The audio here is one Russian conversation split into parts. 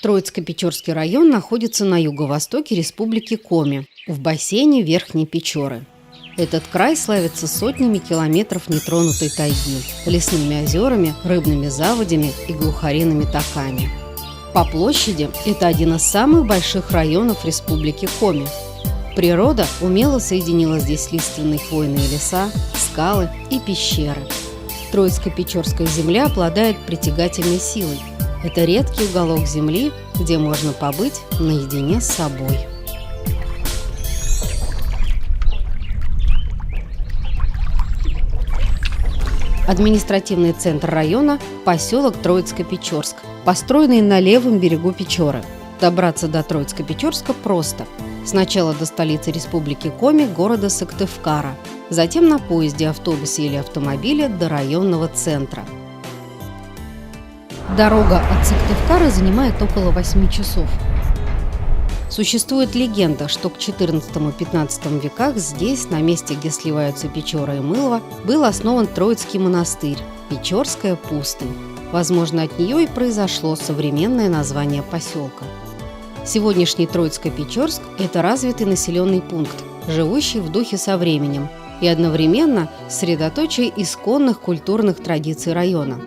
Троицко-Печорский район находится на юго-востоке Республики Коми, в бассейне Верхней Печоры. Этот край славится сотнями километров нетронутой тайги, лесными озерами, рыбными заводями и глухариными токами. По площади это один из самых больших районов Республики Коми. Природа умело соединила здесь лиственные хвойные леса, скалы и пещеры. Троицко-Печорская земля обладает притягательной силой. Это редкий уголок земли, где можно побыть наедине с собой. Административный центр района – поселок Троицко-Печорск, построенный на левом берегу Печоры. Добраться до Троицко-Печорска просто. Сначала до столицы Республики Коми, города Сыктывкара, затем на поезде, автобусе или автомобиле до районного центра. Дорога от Сыктывкара занимает около 8 часов. Существует легенда, что к XIV-XV веках здесь, на месте, где сливаются Печора и Мылово, был основан Троицкий монастырь – Печорская пустынь. Возможно, от нее и произошло современное название поселка. Сегодняшний Троицко-Печорск – это развитый населенный пункт, живущий в духе со временем, и одновременно средоточие исконных культурных традиций района.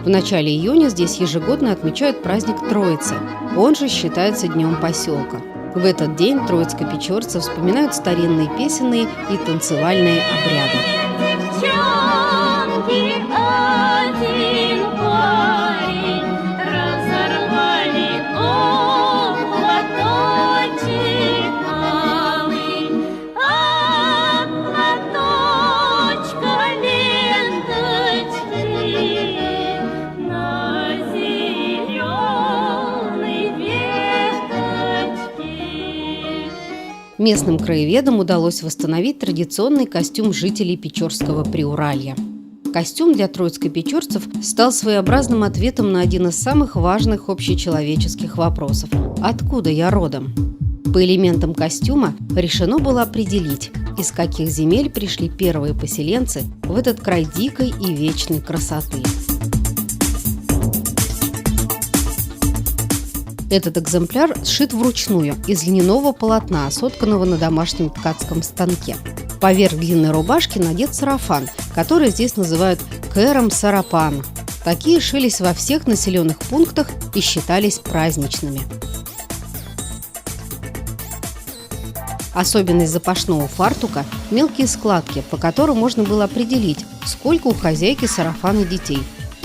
В начале июня здесь ежегодно отмечают праздник Троицы, он же считается днем поселка. В этот день троицко-печорцы вспоминают старинные песенные и танцевальные обряды. Местным краеведам удалось восстановить традиционный костюм жителей Печорского Приуралья. Костюм для троицко-печорцев стал своеобразным ответом на один из самых важных общечеловеческих вопросов – «Откуда я родом?». По элементам костюма решено было определить, из каких земель пришли первые поселенцы в этот край дикой и вечной красоты. Этот экземпляр сшит вручную из льняного полотна, сотканного на домашнем ткацком станке. Поверх длинной рубашки надет сарафан, который здесь называют кэром-сарапан. Такие шились во всех населенных пунктах и считались праздничными. Особенность запашного фартука – мелкие складки, по которым можно было определить, сколько у хозяйки сарафана детей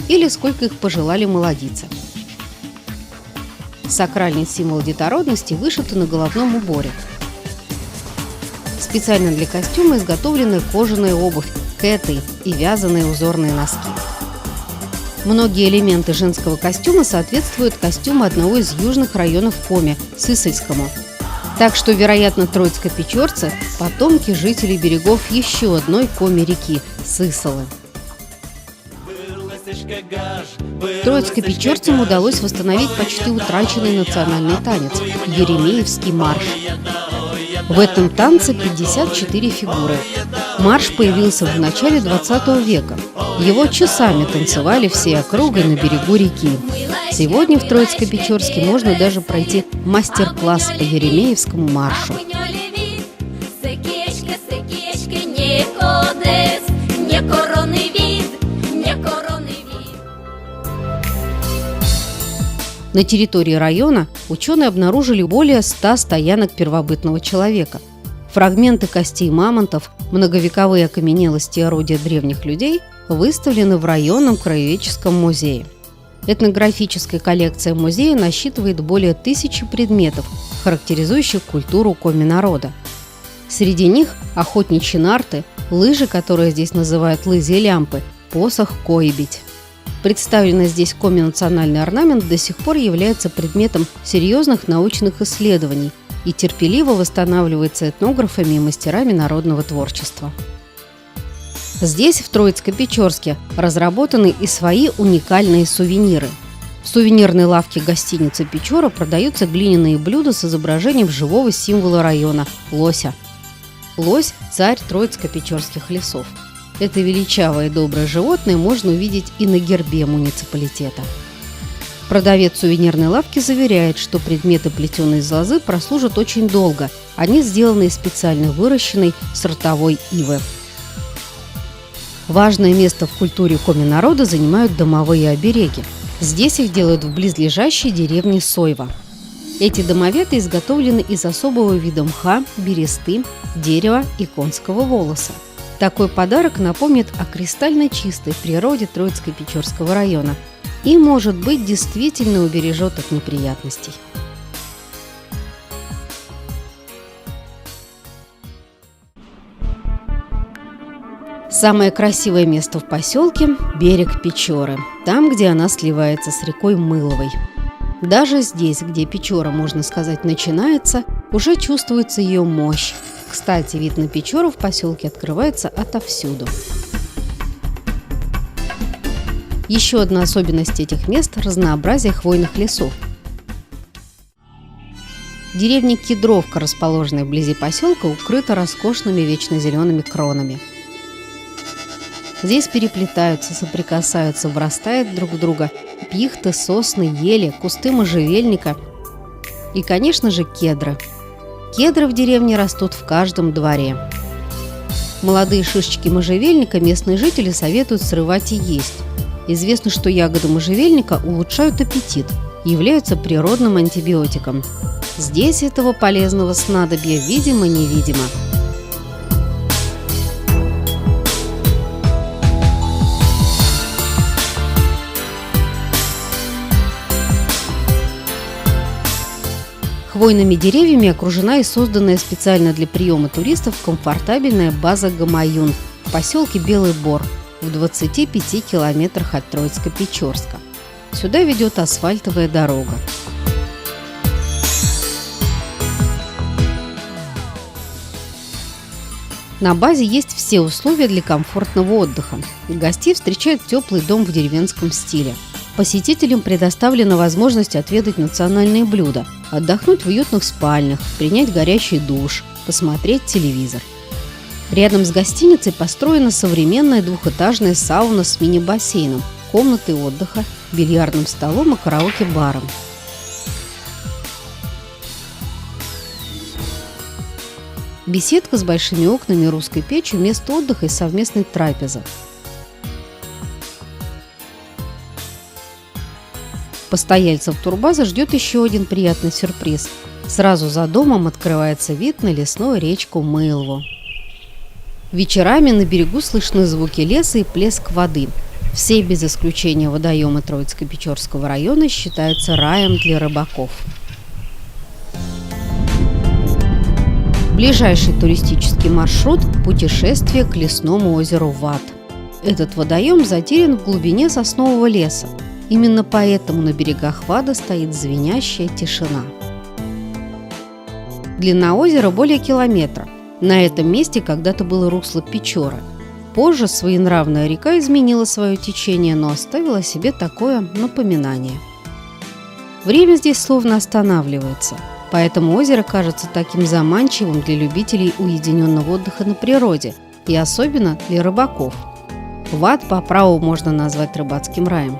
или сколько их пожелали молодиться. Сакральный символ детородности вышит и на головном уборе. Специально для костюма изготовлены кожаная обувь, кэты и вязаные узорные носки. Многие элементы женского костюма соответствуют костюму одного из южных районов Коми – Сысольскому. Так что, вероятно, троицко-печорцы – потомки жителей берегов еще одной Коми-реки – Сысолы. Троицко-печорцам удалось восстановить почти утраченный национальный танец – Еремеевский марш. В этом танце 54 фигуры. Марш появился в начале 20 века. Его часами танцевали всей округой на берегу реки. Сегодня в Троицко-Печорске можно даже пройти мастер-класс по Еремеевскому маршу. На территории района ученые обнаружили более 100 стоянок первобытного человека. Фрагменты костей мамонтов, многовековые окаменелости и орудия древних людей выставлены в районном краеведческом музее. Этнографическая коллекция музея насчитывает более 1000 предметов, характеризующих культуру коми-народа. Среди них охотничьи нарты, лыжи, которые здесь называют лызи-лямпы, посох койбить. Представленный здесь коми-национальный орнамент до сих пор является предметом серьезных научных исследований и терпеливо восстанавливается этнографами и мастерами народного творчества. Здесь, в Троицко-Печорске, разработаны и свои уникальные сувениры. В сувенирной лавке гостиницы «Печора» продаются глиняные блюда с изображением живого символа района – лося. Лось – царь Троицко-Печорских лесов. Это величавое и доброе животное можно увидеть и на гербе муниципалитета. Продавец сувенирной лавки заверяет, что предметы, плетеные из лозы, прослужат очень долго. Они сделаны из специально выращенной сортовой ивы. Важное место в культуре коми-народа занимают домовые обереги. Здесь их делают в близлежащей деревне Сойва. Эти домоветы изготовлены из особого вида мха, бересты, дерева и конского волоса. Такой подарок напомнит о кристально чистой природе Троицко-Печорского района и, может быть, действительно убережет от неприятностей. Самое красивое место в поселке – берег Печоры, там, где она сливается с рекой Мыловой. Даже здесь, где Печора, можно сказать, начинается, уже чувствуется ее мощь. Кстати, вид на Печору в поселке открывается отовсюду. Еще одна особенность этих мест – разнообразие хвойных лесов. Деревня Кедровка, расположенная вблизи поселка, укрыта роскошными вечно зелеными кронами. Здесь переплетаются, соприкасаются, врастают друг в друга пихты, сосны, ели, кусты можжевельника и, конечно же, кедры. Кедры в деревне растут в каждом дворе. Молодые шишечки можжевельника местные жители советуют срывать и есть. Известно, что ягоды можжевельника улучшают аппетит и являются природным антибиотиком. Здесь этого полезного снадобья видимо-невидимо. Хвойными деревьями окружена и созданная специально для приема туристов комфортабельная база Гамаюн в поселке Белый Бор в 25 километрах от Троицко-Печорска. Сюда ведет асфальтовая дорога. На базе есть все условия для комфортного отдыха. Гостей встречает теплый дом в деревенском стиле. Посетителям предоставлена возможность отведать национальные блюда, отдохнуть в уютных спальнях, принять горячий душ, посмотреть телевизор. Рядом с гостиницей построена современная двухэтажная сауна с мини-бассейном, комнатой отдыха, бильярдным столом и караоке-баром. Беседка с большими окнами и русской печью, место отдыха и совместной трапезы. Постояльцев турбазы ждет еще один приятный сюрприз. Сразу за домом открывается вид на лесную речку Мылву. Вечерами на берегу слышны звуки леса и плеск воды. Все без исключения водоемы Троицко-Печорского района считаются раем для рыбаков. Ближайший туристический маршрут – путешествие к лесному озеру Ват. Этот водоем затерян в глубине соснового леса. Именно поэтому на берегах Вада стоит звенящая тишина. Длина озера более километра. На этом месте когда-то было русло Печоры. Позже своенравная река изменила свое течение, но оставила о себе такое напоминание. Время здесь словно останавливается, поэтому озеро кажется таким заманчивым для любителей уединенного отдыха на природе и особенно для рыбаков. Вад по праву можно назвать рыбацким раем.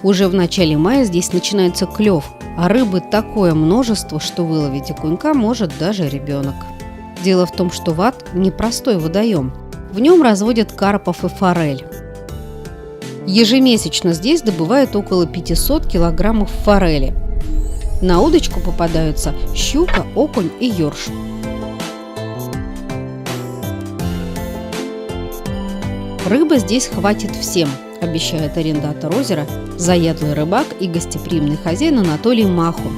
Уже в начале мая здесь начинается клев, а рыбы такое множество, что выловить окунька может даже ребенок. Дело в том, что Вад – непростой водоем. В нем разводят карпов и форель. Ежемесячно здесь добывают около 500 килограммов форели. На удочку попадаются щука, окунь и ёрш. Рыбы здесь хватит всем, обещает арендатор озера, заядлый рыбак и гостеприимный хозяин Анатолий Маху.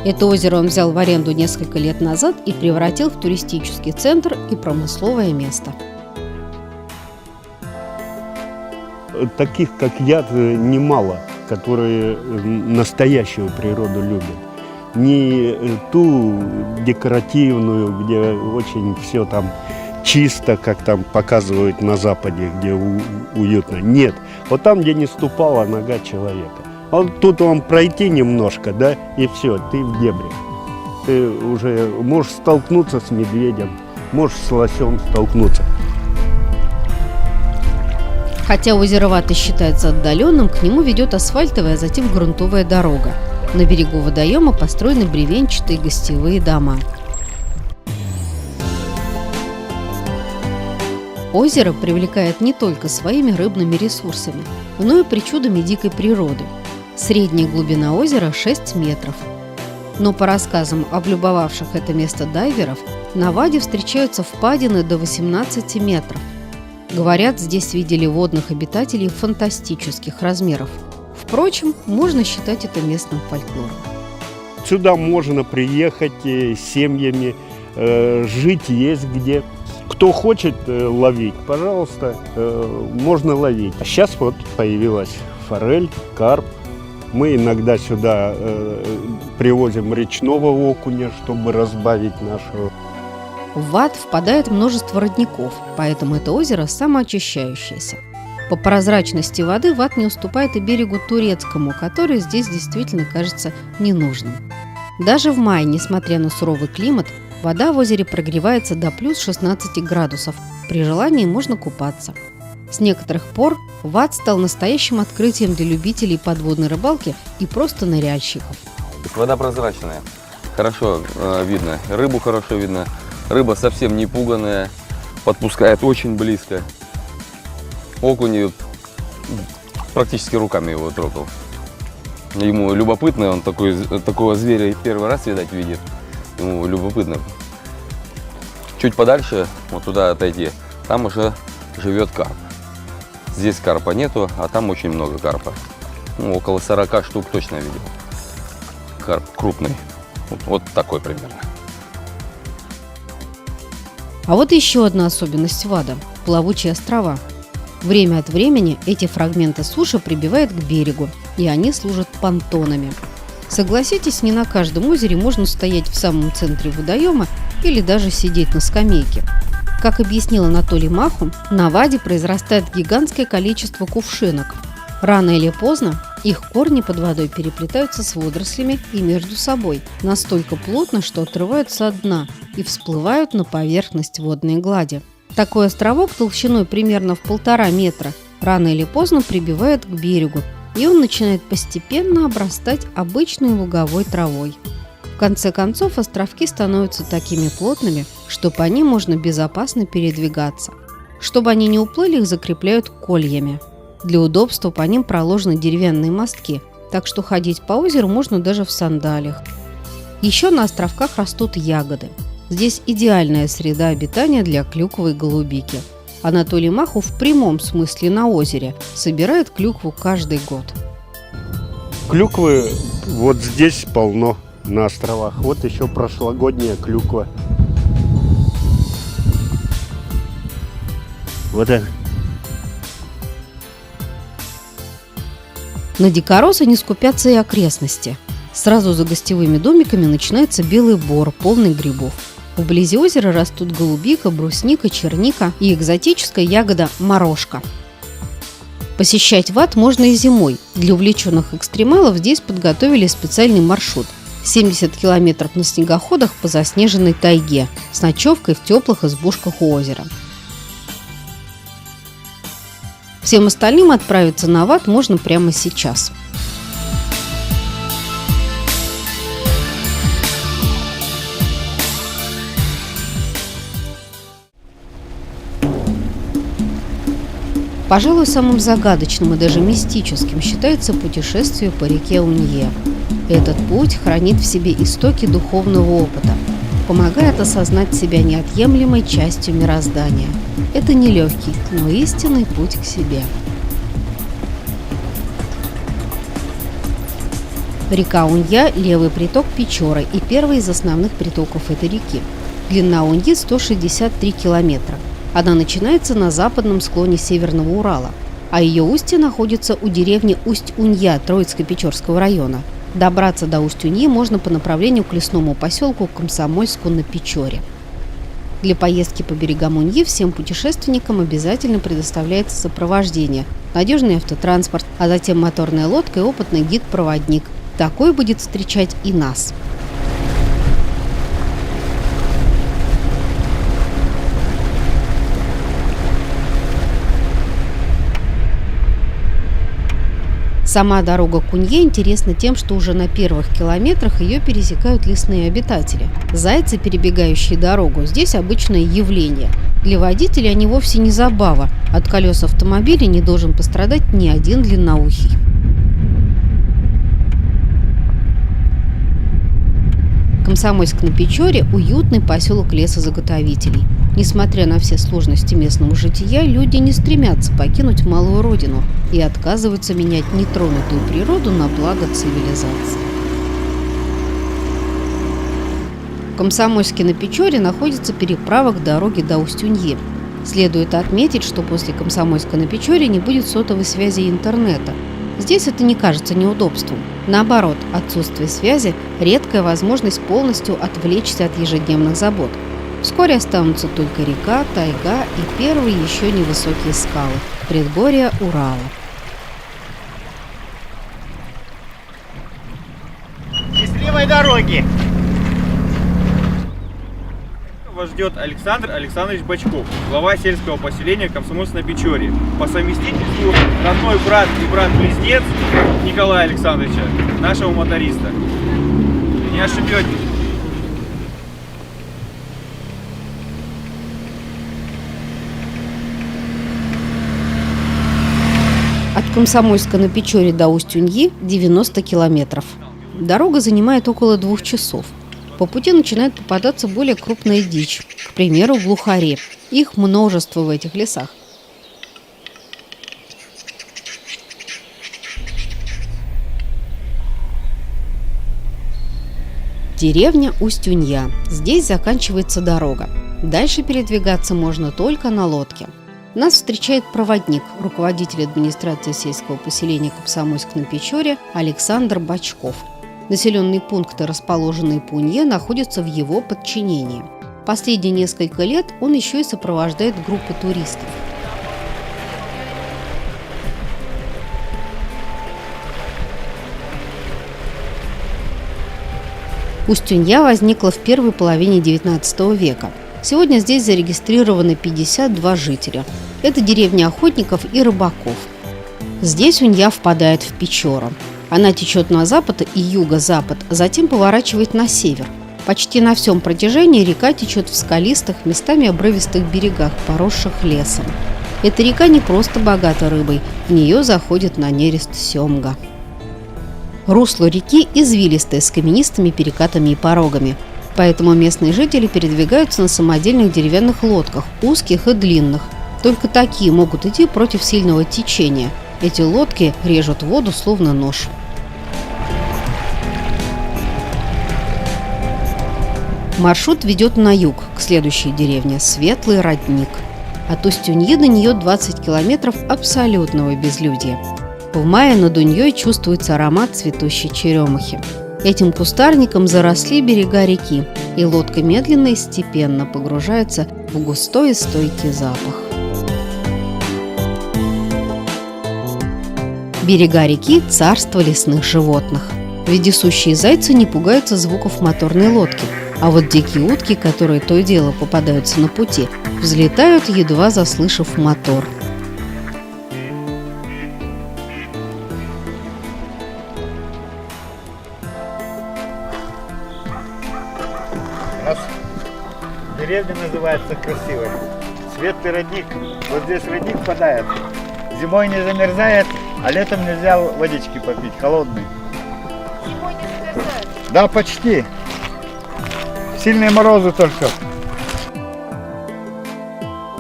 Это озеро он взял в аренду несколько лет назад и превратил в туристический центр и промысловое место. Таких, как я, немало, которые настоящую природу любят. Не ту декоративную, где очень все там чисто, как там показывают на Западе, где уютно. Нет, вот там, где не ступала нога человека. Вот тут вам пройти немножко, да, и все, ты в дебри. Ты уже можешь столкнуться с медведем, можешь с лосем столкнуться. Хотя озеро Ваты считается отдаленным, к нему ведет асфальтовая, а затем грунтовая дорога. На берегу водоема построены бревенчатые гостевые дома. Озеро привлекает не только своими рыбными ресурсами, но и причудами дикой природы. Средняя глубина озера 6 метров. Но по рассказам облюбовавших это место дайверов, на Ваде встречаются впадины до 18 метров. Говорят, здесь видели водных обитателей фантастических размеров. Впрочем, можно считать это местным фольклором. Сюда можно приехать с семьями, жить есть где. Кто хочет ловить, пожалуйста, можно ловить. А сейчас вот появилась форель, карп. Мы иногда сюда привозим речного окуня, чтобы разбавить нашу. В Вад впадает множество родников, поэтому это озеро самоочищающееся. По прозрачности воды Вад не уступает и берегу Турецкому, который здесь действительно кажется ненужным. Даже в мае, несмотря на суровый климат, вода в озере прогревается до плюс 16 градусов. При желании можно купаться. С некоторых пор Вад стал настоящим открытием для любителей подводной рыбалки и просто ныряльщиков. Вода прозрачная, хорошо видно, рыбу хорошо видно. Рыба совсем не пуганая, подпускает очень близко. Окунь практически руками его трогал. Ему любопытно, он такого зверя первый раз, видать, видит. Ему любопытно. Чуть подальше, вот туда отойти, там уже живет карп. Здесь карпа нету, а там очень много карпа. Ну, около 40 штук точно видел. Карп крупный, вот такой примерно. А вот еще одна особенность Вада – плавучие острова. Время от времени эти фрагменты суши прибивают к берегу, и они служат понтонами. Согласитесь, не на каждом озере можно стоять в самом центре водоема или даже сидеть на скамейке. Как объяснил Анатолий Маху, на Ваде произрастает гигантское количество кувшинок. Рано или поздно их корни под водой переплетаются с водорослями и между собой настолько плотно, что отрываются от дна и всплывают на поверхность водной глади. Такой островок толщиной примерно в 1,5 метра рано или поздно прибивает к берегу, и он начинает постепенно обрастать обычной луговой травой. В конце концов, островки становятся такими плотными, что по ним можно безопасно передвигаться. Чтобы они не уплыли, их закрепляют кольями. Для удобства по ним проложены деревянные мостки, так что ходить по озеру можно даже в сандалиях. Еще на островках растут ягоды. Здесь идеальная среда обитания для клюквы и голубики. Анатолий Маху в прямом смысле на озере собирает клюкву каждый год. Клюквы вот здесь полно на островах. Вот еще прошлогодняя клюква. Вот это. На дикоросы не скупятся и окрестности. Сразу за гостевыми домиками начинается белый бор, полный грибов. Вблизи озера растут голубика, брусника, черника и экзотическая ягода морошка. Посещать Вад можно и зимой. Для увлеченных экстремалов здесь подготовили специальный маршрут – 70 километров на снегоходах по заснеженной тайге с ночевкой в теплых избушках у озера. Всем остальным отправиться на Вад можно прямо сейчас. Пожалуй, самым загадочным и даже мистическим считается путешествие по реке Унье. Этот путь хранит в себе истоки духовного опыта, помогает осознать себя неотъемлемой частью мироздания. Это нелегкий, но истинный путь к себе. Река Унья – левый приток Печоры и первый из основных притоков этой реки. Длина Уньи 163 километра. Она начинается на западном склоне Северного Урала, а ее устье находится у деревни Усть-Унья Троицко-Печорского района. Добраться до Усть-Уньи можно по направлению к лесному поселку Комсомольску на Печоре. Для поездки по берегам Уньи всем путешественникам обязательно предоставляется сопровождение, надежный автотранспорт, а затем моторная лодка и опытный гид-проводник. Такой будет встречать и нас. Сама дорога к Унье интересна тем, что уже на первых километрах ее пересекают лесные обитатели. Зайцы, перебегающие дорогу, здесь обычное явление. Для водителя они вовсе не забава. От колес автомобиля не должен пострадать ни один длинноухий. Комсомольск на Печоре – уютный поселок лесозаготовителей. Несмотря на все сложности местного жития, люди не стремятся покинуть малую родину и отказываются менять нетронутую природу на благо цивилизации. В Комсомольске на Печоре находится переправа к дороге до Усть-Уньи. Следует отметить, что после Комсомольска на Печоре не будет сотовой связи и интернета. Здесь это не кажется неудобством. Наоборот, отсутствие связи – редкая возможность полностью отвлечься от ежедневных забот. Вскоре останутся только река, тайга и первые еще невысокие скалы – предгорья Урала. Счастливой дороги! Вас ждет Александр Александрович Бачков, глава сельского поселения Комсомольск на Печоре. По совместительству родной брат и брат-близнец Николая Александровича, нашего моториста. Не ошибетесь. От Комсомольска на Печоре до Усть-Уньи 90 километров. Дорога занимает около 2 часов. По пути начинает попадаться более крупная дичь, к примеру, глухари. Их множество в этих лесах. Деревня Усть-Унья. Здесь заканчивается дорога. Дальше передвигаться можно только на лодке. Нас встречает проводник, руководитель администрации сельского поселения Комсомольск на Печоре Александр Бачков. Населенные пункты, расположенные по Унье, находятся в его подчинении. Последние несколько лет он еще и сопровождает группы туристов. Усть-Унья возникла в первой половине XIX века. Сегодня здесь зарегистрированы 52 жителя. Это деревня охотников и рыбаков. Здесь Унья впадает в Печору. Она течет на запад и юго-запад, а затем поворачивает на север. Почти на всем протяжении река течет в скалистых, местами обрывистых берегах, поросших лесом. Эта река не просто богата рыбой, в нее заходит на нерест семга. Русло реки извилистое, с каменистыми перекатами и порогами. Поэтому местные жители передвигаются на самодельных деревянных лодках, узких и длинных. Только такие могут идти против сильного течения. Эти лодки режут воду словно нож. Маршрут ведет на юг, к следующей деревне – Светлый Родник. От Усть-Уньи до нее 20 километров абсолютного безлюдья. В мае над Уньей чувствуется аромат цветущей черемухи. Этим кустарником заросли берега реки, и лодка медленно и степенно погружается в густой и стойкий запах. Берега реки – царство лесных животных. Вездесущие зайцы не пугаются звуков моторной лодки, а вот дикие утки, которые то и дело попадаются на пути, взлетают, едва заслышав мотор. У нас деревня называется красивой. Светлый родник. Вот здесь родник впадает. Зимой не замерзает, а летом нельзя водички попить, холодной. Зимой не Да, почти. Сильные морозы только.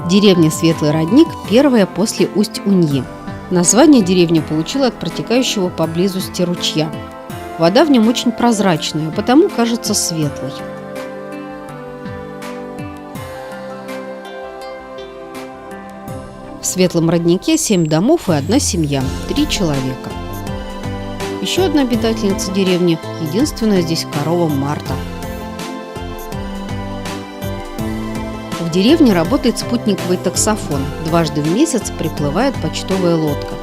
Деревня Светлый Родник – первая после Усть-Уньи. Название деревня получила от протекающего поблизости ручья. Вода в нем очень прозрачная, потому кажется светлой. В Светлом Роднике 7 домов и одна семья – 3 человека. Еще одна обитательница деревни – единственная здесь корова Марта. В деревне работает спутниковый таксофон. Дважды в месяц приплывает почтовая лодка.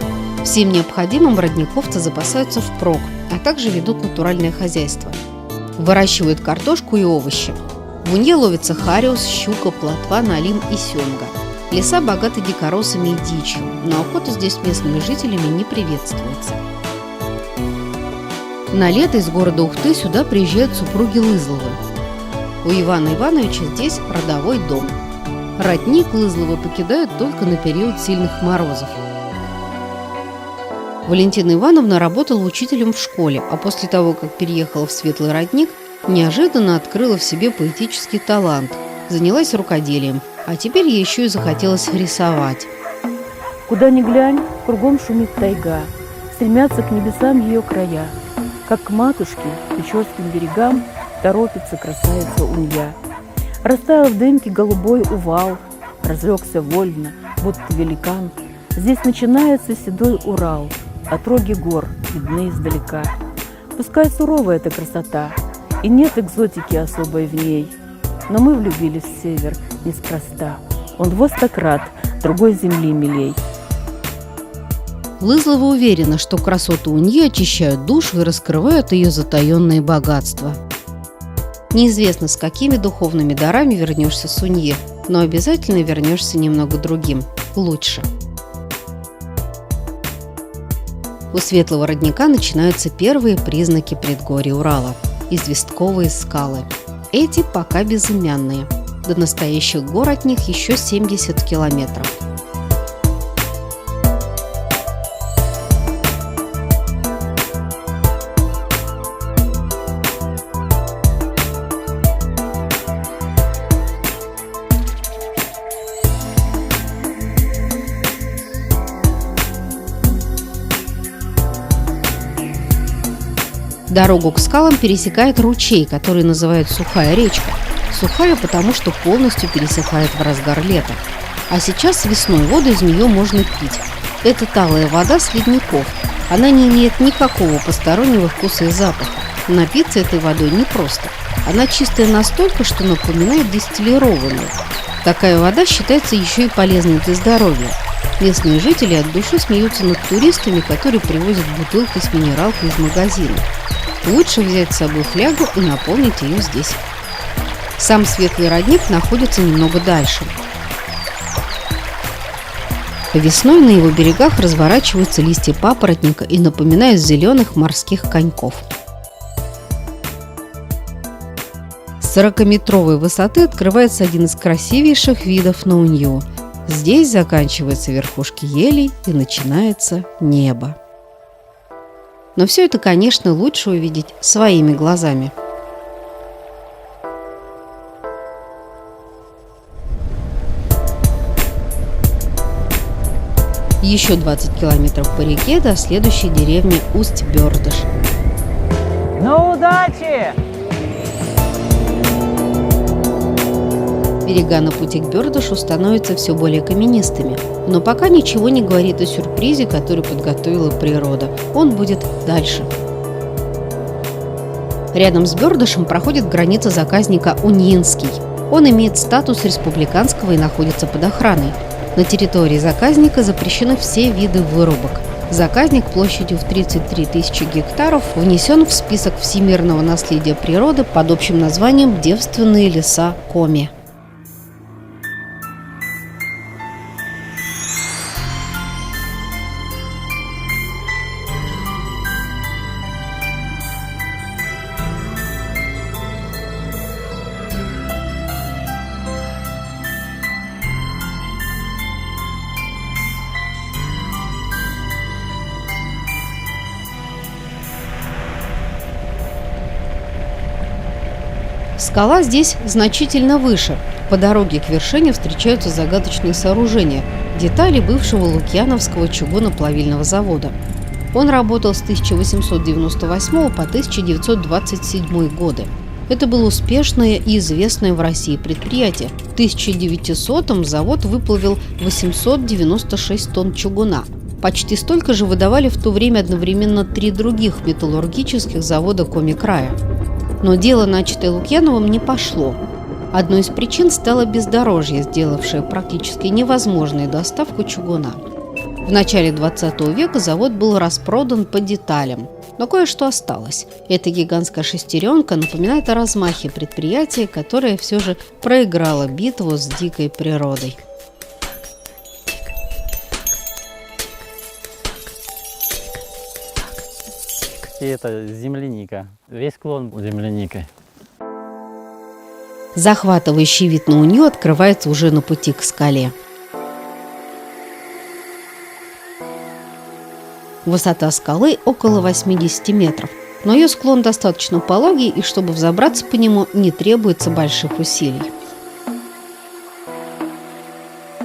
Всем необходимым родниковцы запасаются впрок, а также ведут натуральное хозяйство. Выращивают картошку и овощи. В Унье ловится хариус, щука, плотва, налим и семга. Леса богаты дикоросами и дичью, но охота здесь местными жителями не приветствуется. На лето из города Ухты сюда приезжают супруги Лызловы. У Ивана Ивановича здесь родовой дом. Родник Лызловы покидают только на период сильных морозов. Валентина Ивановна работала учителем в школе, а после того, как переехала в Светлый Родник, неожиданно открыла в себе поэтический талант, занялась рукоделием, а теперь ей еще и захотелось рисовать. Куда ни глянь, кругом шумит тайга, стремятся к небесам ее края. Как к матушке, к Печорским берегам, торопится красавица Унья. Растаял в дымке голубой увал, разлегся вольно, будто великан. Здесь начинается седой Урал, отроги гор видны издалека. Пускай сурова эта красота, и нет экзотики особой в ней, но мы влюбились в север неспроста. Он востократ, другой земли милей. Лызлова уверена, что красоты Уньи очищают душу и раскрывают ее затаенные богатства. Неизвестно, с какими духовными дарами вернешься с Уньи, но обязательно вернешься немного другим, лучше. У Светлого Родника начинаются первые признаки предгорья Урала – известковые скалы. Эти пока безымянные. До настоящих гор от них еще 70 километров. Дорогу к скалам пересекает ручей, который называют Сухая речка. Сухая, потому что полностью пересыхает в разгар лета. А сейчас весной воду из нее можно пить. Это талая вода с ледников. Она не имеет никакого постороннего вкуса и запаха. Напиться этой водой непросто. Она чистая настолько, что напоминает дистиллированную. Такая вода считается еще и полезной для здоровья. Местные жители от души смеются над туристами, которые привозят бутылки с минералкой из магазина. Лучше взять с собой флягу и наполнить ее здесь. Сам Светлый Родник находится немного дальше. Весной на его берегах разворачиваются листья папоротника и напоминают зеленых морских коньков. С 40-метровой высоты открывается один из красивейших видов на Унью. Здесь заканчиваются верхушки елей и начинается небо. Но все это, конечно, лучше увидеть своими глазами. Еще 20 километров по реке до следующей деревни Усть-Бердыш. Ну, удачи! Берега на пути к Бердышу становятся все более каменистыми. Но пока ничего не говорит о сюрпризе, который подготовила природа. Он будет дальше. Рядом с Бердышем проходит граница заказника Уньинский. Он имеет статус республиканского и находится под охраной. На территории заказника запрещены все виды вырубок. Заказник площадью в 33 тысячи гектаров внесен в список всемирного наследия природы под общим названием «Девственные леса Коми». Скала здесь значительно выше. По дороге к вершине встречаются загадочные сооружения – детали бывшего Лукьяновского чугуноплавильного завода. Он работал с 1898 по 1927 годы. Это было успешное и известное в России предприятие. В 1900-м завод выплавил 896 тонн чугуна. Почти столько же выдавали в то время одновременно 3 других металлургических завода Коми-края. Но дело, начатое Лукьяновым, не пошло. Одной из причин стало бездорожье, сделавшее практически невозможной доставку чугуна. В начале 20 века завод был распродан по деталям, но кое-что осталось. Эта гигантская шестеренка напоминает о размахе предприятия, которое все же проиграло битву с дикой природой. И это земляника. Весь склон земляникой. Захватывающий вид на Унью открывается уже на пути к скале. Высота скалы около 80 метров, но ее склон достаточно пологий, и чтобы взобраться по нему, не требуется больших усилий.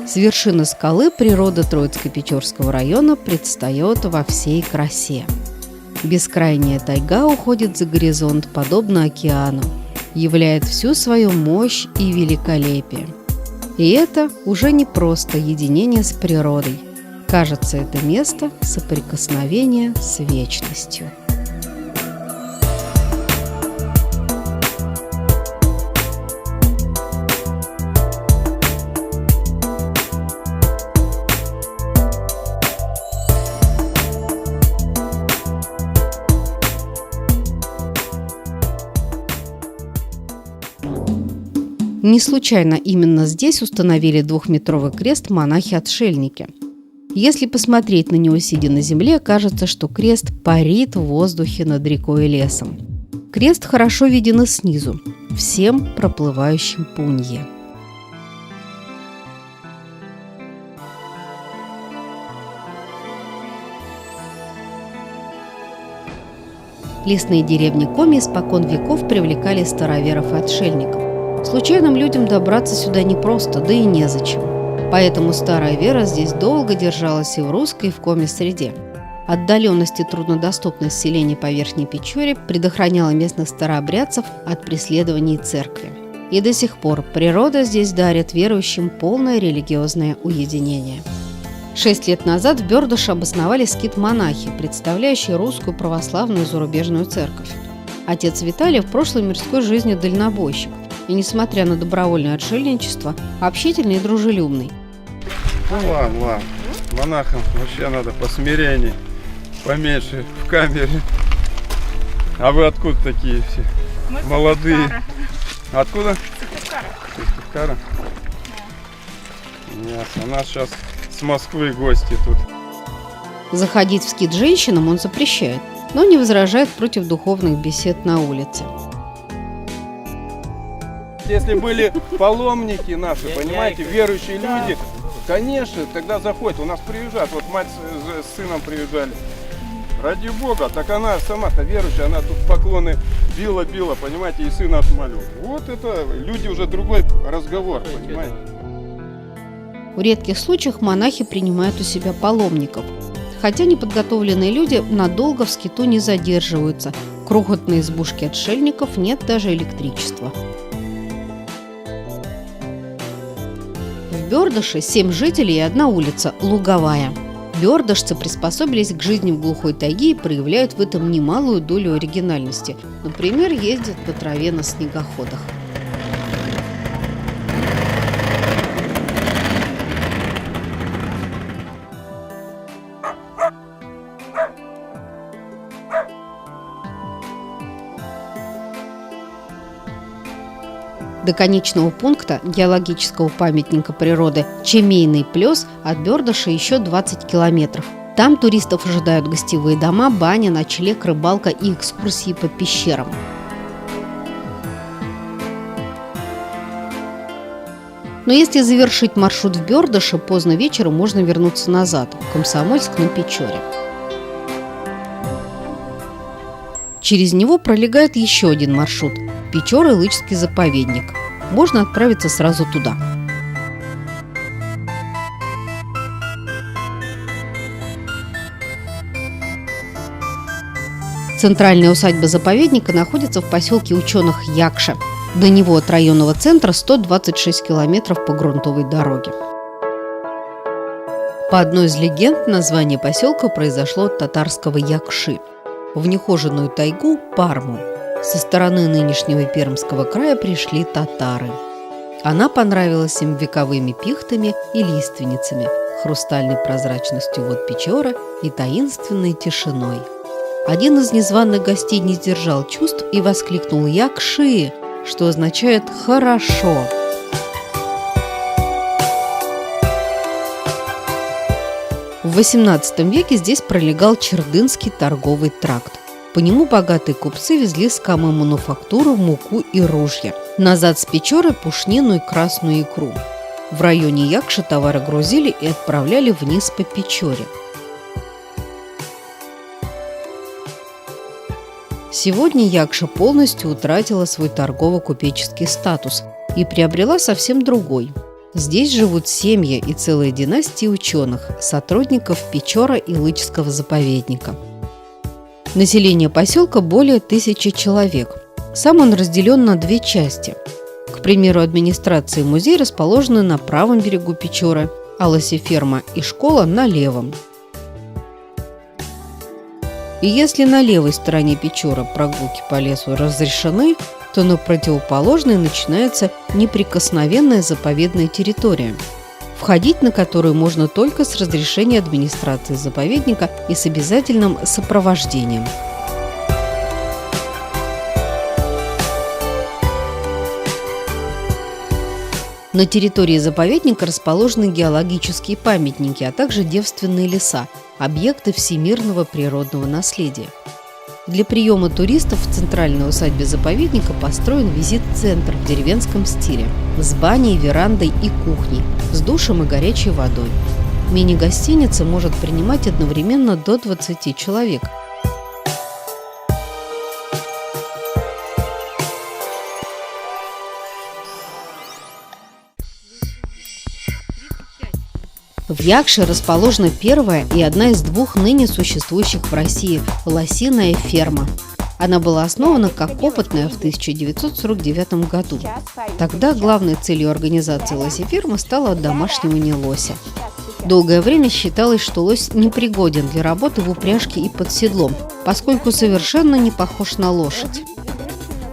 С вершины скалы природа Троицко-Печорского района предстает во всей красе. Бескрайняя тайга уходит за горизонт, подобно океану, являет всю свою мощь и великолепие. И это уже не просто единение с природой. Кажется, это место соприкосновения с вечностью. Не случайно именно здесь установили 2-метровый крест монахи-отшельники. Если посмотреть на него, сидя на земле, кажется, что крест парит в воздухе над рекой и лесом. Крест хорошо виден и снизу, всем проплывающим по Унье. Лесные деревни Коми испокон веков привлекали староверов и отшельников. Случайным людям добраться сюда непросто, да и незачем. Поэтому старая вера здесь долго держалась и в русской, и в коми-среде. Отдаленность и труднодоступность селений по Верхней Печоре предохраняла местных старообрядцев от преследований церкви. И до сих пор природа здесь дарит верующим полное религиозное уединение. 6 лет назад в Бёрдыше обосновались скит-монахи, представляющие русскую православную зарубежную церковь. Отец Виталий в прошлой мирской жизни дальнобойщик. И, несмотря на добровольное отшельничество, общительный и дружелюбный. Ну ладно. Монахам вообще надо посмиренней, поменьше в камере. А вы откуда такие все? Мы молодые. Сыктывкара. Откуда? Сыктывкара. Сыктывкара? Ясно. У нас сейчас с Москвы гости тут. Заходить в скит женщинам он запрещает, но не возражает против духовных бесед на улице. Если были паломники наши, понимаете, верующие люди, конечно, тогда заходят. У нас приезжают, вот мать с сыном приезжали. Ради Бога, так она сама-то верующая, она тут поклоны била, понимаете, и сына отмолила. Вот это люди уже другой разговор, понимаете. В редких случаях монахи принимают у себя паломников. Хотя неподготовленные люди надолго в скиту не задерживаются. В крохотной избушке отшельников нет даже электричества. В Бёрдыше 7 жителей и 1 улица – Луговая. Бёрдышцы приспособились к жизни в глухой тайге и проявляют в этом немалую долю оригинальности. Например, ездят по траве на снегоходах. До конечного пункта геологического памятника природы Чемейный Плес от Бёрдыша еще 20 километров. Там туристов ожидают гостевые дома, баня, ночлег, рыбалка и экскурсии по пещерам. Но если завершить маршрут в Бёрдыше, поздно вечером можно вернуться назад, в Комсомольск на Печоре. Через него пролегает еще один маршрут – Печоры-Лычский заповедник. Можно отправиться сразу туда. Центральная усадьба заповедника находится в поселке ученых Якша. До него от районного центра 126 километров по грунтовой дороге. По одной из легенд, название поселка произошло от татарского Якши. В нехоженную тайгу Парму со стороны нынешнего Пермского края пришли татары. Она понравилась им вековыми пихтами и лиственницами, хрустальной прозрачностью вод Печоры и таинственной тишиной. Один из незваных гостей не сдержал чувств и воскликнул «Якши», что означает «хорошо». В XVIII веке здесь пролегал Чердынский торговый тракт. По нему богатые купцы везли с Камы мануфактуру, муку и ружья. Назад с Печоры пушнину и красную икру. В районе Якши товары грузили и отправляли вниз по Печоре. Сегодня Якша полностью утратила свой торгово-купеческий статус и приобрела совсем другой. Здесь живут семьи и целые династии ученых, сотрудников Печора и Лычского заповедника. Население поселка более 1000 человек. Сам он разделен на две части. К примеру, администрация и музей расположены на правом берегу Печоры, а лосеферма и школа на левом. И если на левой стороне Печоры прогулки по лесу разрешены, то на противоположной начинается неприкосновенная заповедная территория, входить на которую можно только с разрешения администрации заповедника и с обязательным сопровождением. На территории заповедника расположены геологические памятники, а также девственные леса, объекты всемирного природного наследия. Для приема туристов в центральной усадьбе заповедника построен визит-центр в деревенском стиле с баней, верандой и кухней, с душем и горячей водой. Мини-гостиница может принимать одновременно до 20 человек. В Якше расположена первая и одна из двух ныне существующих в России лосиная ферма. Она была основана как опытная в 1949 году. Тогда главной целью организации лосефермы стало домашнивание лося. Долгое время считалось, что лось непригоден для работы в упряжке и под седлом, поскольку совершенно не похож на лошадь.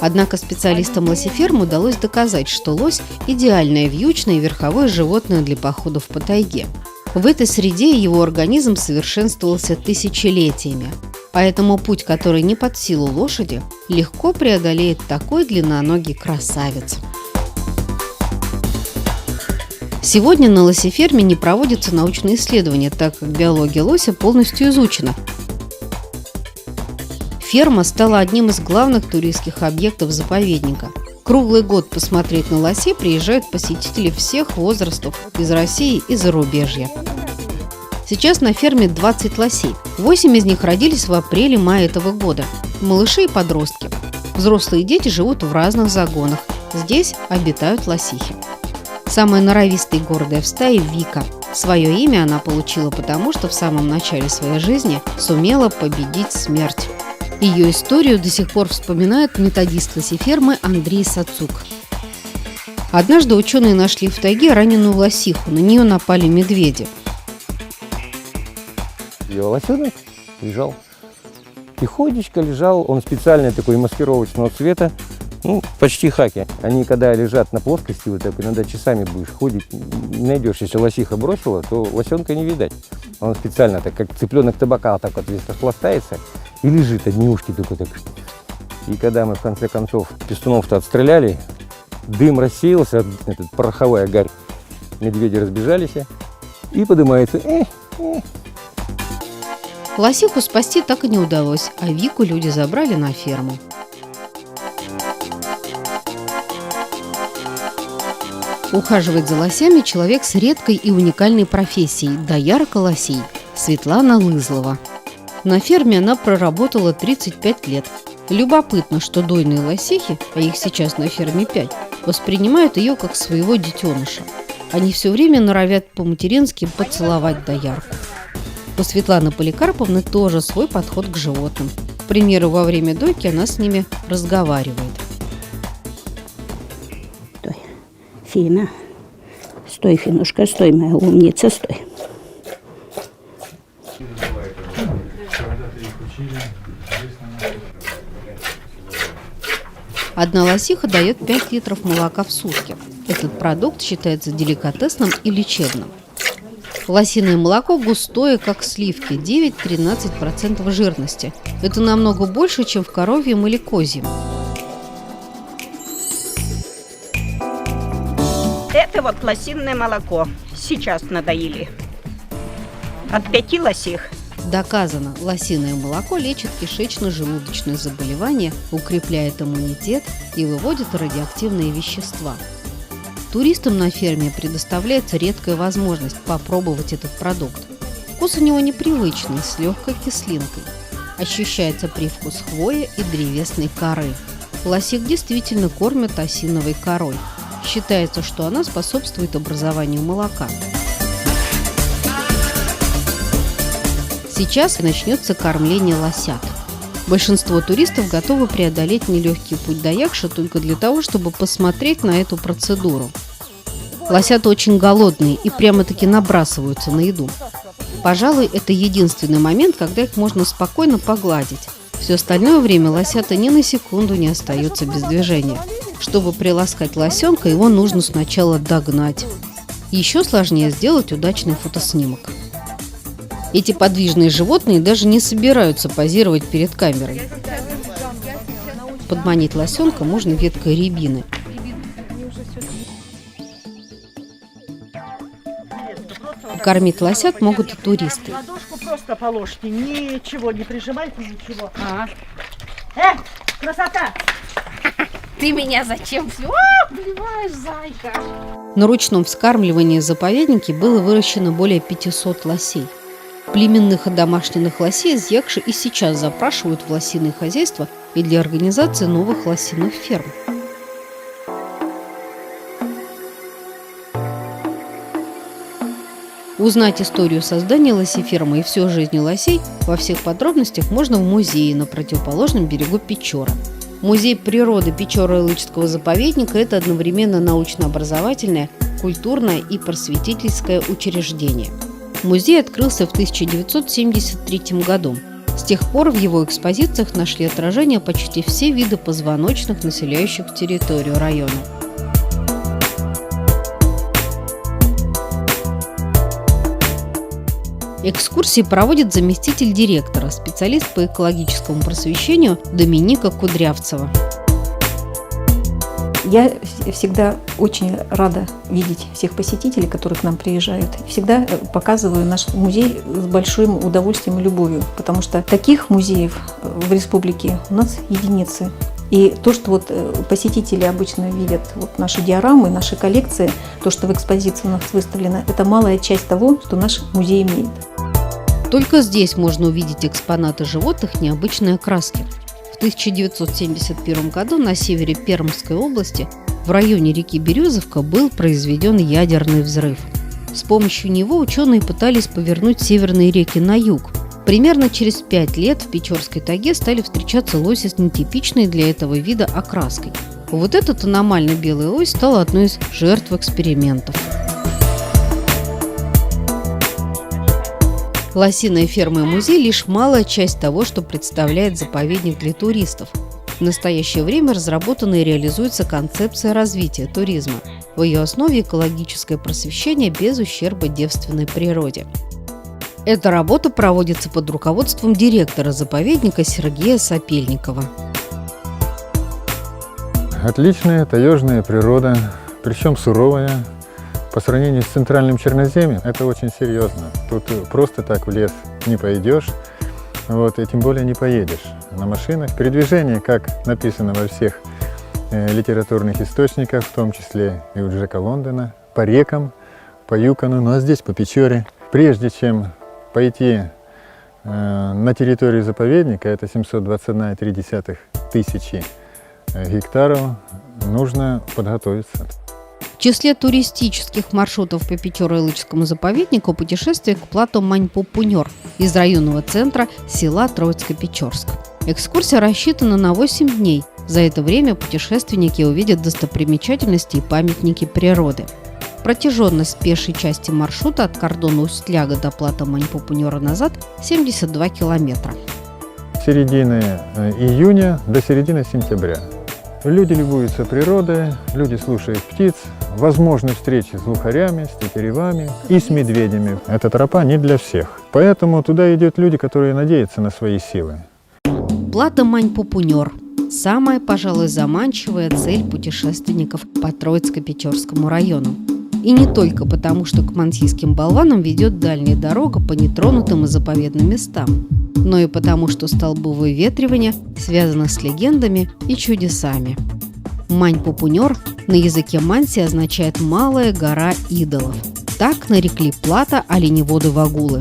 Однако специалистам лосефермы удалось доказать, что лось – идеальное вьючное и верховое животное для походов по тайге. В этой среде его организм совершенствовался тысячелетиями, поэтому путь, который не под силу лошади, легко преодолеет такой длинноногий красавец. Сегодня на лосеферме не проводятся научные исследования, так как биология лося полностью изучена. Ферма стала одним из главных туристских объектов заповедника. Круглый год посмотреть на лосей приезжают посетители всех возрастов из России и зарубежья. Сейчас на ферме 20 лосей. 8 из них родились в апреле-мае этого года. Малыши и подростки. Взрослые дети живут в разных загонах. Здесь обитают лосихи. Самая норовистая и гордая в стае – Вика. Свое имя она получила потому, что в самом начале своей жизни сумела победить смерть. Ее историю до сих пор вспоминает методист лосефермы Андрей Сацук. Однажды ученые нашли в тайге раненую лосиху, на нее напали медведи. Ее лосенок лежал, тихонечко лежал, он специально такой маскировочного цвета, почти хаки. Они когда лежат на плоскости, вот так иногда часами будешь ходить, не найдешь. Если лосиха бросила, то лосенка не видать. Он специально, так как цыпленок табака, так вот весь распластается и лежит, одни ушки только так. И когда мы в конце концов пестунов-то отстреляли, дым рассеялся, этот пороховой огарь, медведи разбежались и поднимается. Лосиху спасти так и не удалось, а Вику люди забрали на ферму. Ухаживает за лосями человек с редкой и уникальной профессией – доярка лосей Светлана Лызлова. На ферме она проработала 35 лет. Любопытно, что дойные лосихи, а их сейчас на ферме 5, воспринимают ее как своего детеныша. Они все время норовят по-матерински поцеловать доярку. У Светланы Поликарповны тоже свой подход к животным. К примеру, во время дойки она с ними разговаривает. Стой, Фина. Стой, Финушка, стой, моя умница, стой. Одна лосиха дает 5 литров молока в сутки. Этот продукт считается деликатесным и лечебным. Лосиное молоко густое, как сливки, 9-13% жирности. Это намного больше, чем в коровьем или козьем. Это вот лосиное молоко. Сейчас надоили. От 5 лосих. Доказано, лосиное молоко лечит кишечно-желудочные заболевания, укрепляет иммунитет и выводит радиоактивные вещества. Туристам на ферме предоставляется редкая возможность попробовать этот продукт. Вкус у него непривычный, с легкой кислинкой. Ощущается привкус хвои и древесной коры. Лосих действительно кормят осиновой корой. Считается, что она способствует образованию молока. Сейчас начнется кормление лосят. Большинство туристов готовы преодолеть нелегкий путь до Якши только для того, чтобы посмотреть на эту процедуру. Лосята очень голодные и прямо-таки набрасываются на еду. Пожалуй, это единственный момент, когда их можно спокойно погладить. Все остальное время лосята ни на секунду не остаются без движения. Чтобы приласкать лосенка, его нужно сначала догнать. Еще сложнее сделать удачный фотоснимок. Эти подвижные животные даже не собираются позировать перед камерой. Подманить лосенка можно веткой рябины. Кормить лосят могут и туристы. Ладошку просто положите, ничего, не прижимайте, ничего. Красота! Ты меня зачем все обливаешь, зайка? На ручном вскармливании в заповеднике было выращено более 500 лосей. Племенных и домашних лосей из Якши и сейчас запрашивают в лосиные хозяйства и для организации новых лосиных ферм. Узнать историю создания лосифермы и всю жизнь лосей во всех подробностях можно в музее на противоположном берегу Печоры. Музей природы Печоро-Илычского заповедника – это одновременно научно-образовательное, культурное и просветительское учреждение. Музей открылся в 1973 году. С тех пор в его экспозициях нашли отражение почти все виды позвоночных, населяющих территорию района. Экскурсии проводит заместитель директора, специалист по экологическому просвещению Доминика Кудрявцева. Я всегда очень рада видеть всех посетителей, которые к нам приезжают. Всегда показываю наш музей с большим удовольствием и любовью, потому что таких музеев в республике у нас единицы. И то, что вот посетители обычно видят вот наши диорамы, наши коллекции, то, что в экспозиции у нас выставлено, это малая часть того, что наш музей имеет. Только здесь можно увидеть экспонаты животных необычной окраски. В 1971 году на севере Пермской области в районе реки Березовка был произведен ядерный взрыв. С помощью него ученые пытались повернуть северные реки на юг. Примерно через 5 лет в Печорской тайге стали встречаться лоси с нетипичной для этого вида окраской. Вот этот аномально белый лось стал одной из жертв экспериментов. Лосиная ферма и музей – лишь малая часть того, что представляет заповедник для туристов. В настоящее время разработана и реализуется концепция развития туризма. В ее основе экологическое просвещение без ущерба девственной природе. Эта работа проводится под руководством директора заповедника Сергея Сапельникова. Отличная таежная природа, причем суровая. По сравнению с центральным Черноземьем это очень серьезно. Тут просто так в лес не пойдешь, и тем более не поедешь. На машинах передвижение, как написано во всех литературных источниках, в том числе и у Джека Лондона, по рекам, по Юкону, а здесь по Печоре. Прежде чем пойти на территорию заповедника, это 721,3 1000 гектаров, нужно подготовиться. В числе туристических маршрутов по Печоро-Илыцкому заповеднику путешествие к плато Мань-Пупунёр из районного центра села Троицко-Печорск. Экскурсия рассчитана на 8 дней. За это время путешественники увидят достопримечательности и памятники природы. Протяженность пешей части маршрута от кордона Усть-Ляга до плато Мань-Пупунёра назад 72 километра. С середины июня до середины сентября. Люди любуются природой, люди слушают птиц, возможны встречи с глухарями, с тетеревами и с медведями. Эта тропа не для всех, поэтому туда идут люди, которые надеются на свои силы. Плато Мань-Пупунёр – самая, пожалуй, заманчивая цель путешественников по Троицко-Печорскому району. И не только потому, что к мансийским болванам ведет дальняя дорога по нетронутым и заповедным местам, но и потому, что столбы выветривания связаны с легендами и чудесами. Мань-Пупунёр на языке манси означает «малая гора идолов». Так нарекли плато оленеводы Вагулы.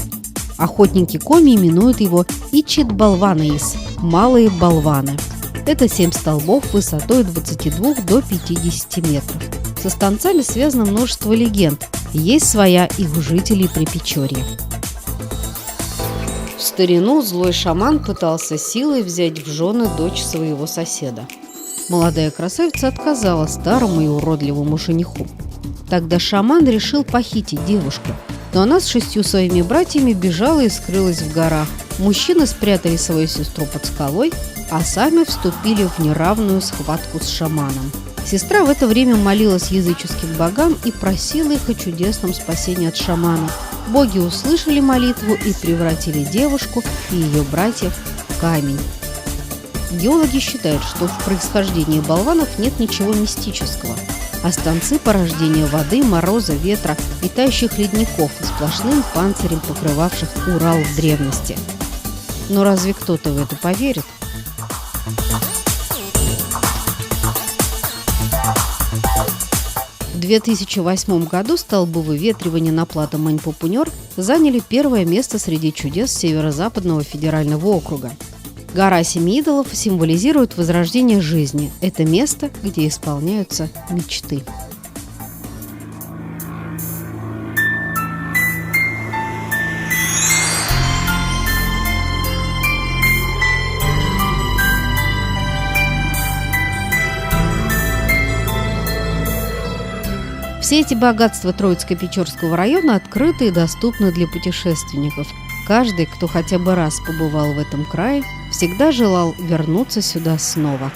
Охотники коми именуют его Ичит-Болванаис – «малые болваны». Это 7 столбов высотой от 22 до 50 метров. Со станцами связано множество легенд. Есть своя и у жителей Припечорья. В старину злой шаман пытался силой взять в жены дочь своего соседа. Молодая красавица отказала старому и уродливому жениху. Тогда шаман решил похитить девушку, но она с 6 своими братьями бежала и скрылась в горах. Мужчины спрятали свою сестру под скалой, а сами вступили в неравную схватку с шаманом. Сестра в это время молилась языческим богам и просила их о чудесном спасении от шамана. Боги услышали молитву и превратили девушку и ее братьев в камень. Геологи считают, что в происхождении болванов нет ничего мистического. Останцы порождения воды, мороза, ветра и тающих ледников и сплошным панцирем покрывавших Урал в древности. Но разве кто-то в это поверит? В 2008 году столбы выветривания на плато Мань-Пупунёр заняли первое место среди чудес Северо-Западного федерального округа. Гора Семи идолов символизирует возрождение жизни. Это место, где исполняются мечты. Все эти богатства Троицко-Печорского района открыты и доступны для путешественников. Каждый, кто хотя бы раз побывал в этом крае, всегда желал вернуться сюда снова.